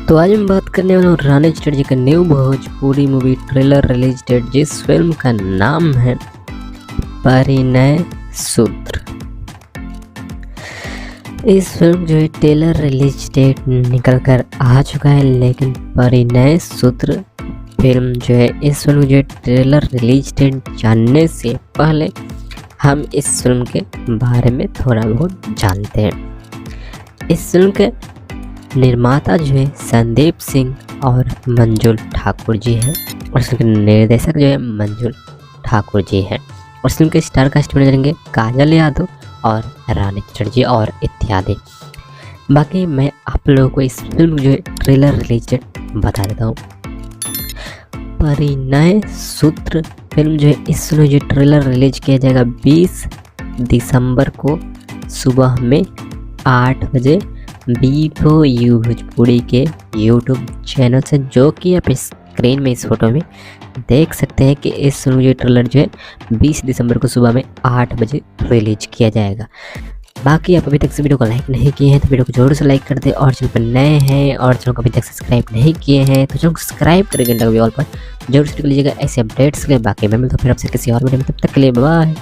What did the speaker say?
तो आज मैं बात करने वाला हूँ रानी चटर्जी का new Bhojpuri movie trailer release date, जिस फिल्म का नाम है परिणय सूत्र। इस फिल्म जो है ट्रेलर रिलीज डेट निकल कर आ चुका है, लेकिन परिणय सूत्र फिल्म जो है, इस फिल्म जो है ट्रेलर रिलीज डेट जानने से पहले हम इस फिल्म के बारे में थोड़ा बहुत जानते हैं। इस फिल्म के निर्माता जो है संदीप सिंह और मंजुल ठाकुर जी हैं, और इसके निर्देशक जो है मंजुल ठाकुर जी हैं। और इस फिल्म के स्टार कास्ट में रहेंगे काजल यादव और रानी चटर्जी और इत्यादि। बाकी मैं आप लोगों को इस फिल्म जो है ट्रेलर रिलीज डेट बता देता हूँ। परिणय सूत्र फिल्म जो है, इस फिल्म जो ट्रेलर रिलीज किया जाएगा 20 दिसंबर को सुबह में 8 बजे BFOU भोजपुरी के यूट्यूब चैनल से, जो कि आप स्क्रीन में इस फोटो में देख सकते हैं कि इस फिल्म जो ट्रेलर जो है 20 दिसंबर को सुबह में 8 बजे रिलीज किया जाएगा। बाकी आप अभी तक से वीडियो को लाइक नहीं किए हैं तो वीडियो को जरूर से लाइक कर दें, और चैनल पर नए हैं और चैनल को अभी तक सब्सक्राइब नहीं किए हैं तो चैनल को सब्सक्राइब करके घंटा को भी ऑल पर जरूर से कर लीजिएगा ऐसे अपडेट्स के लिए। बाकी मैं मिलता हूँ फिर आपसे किसी और वीडियो में, तब तक के लिए बाय।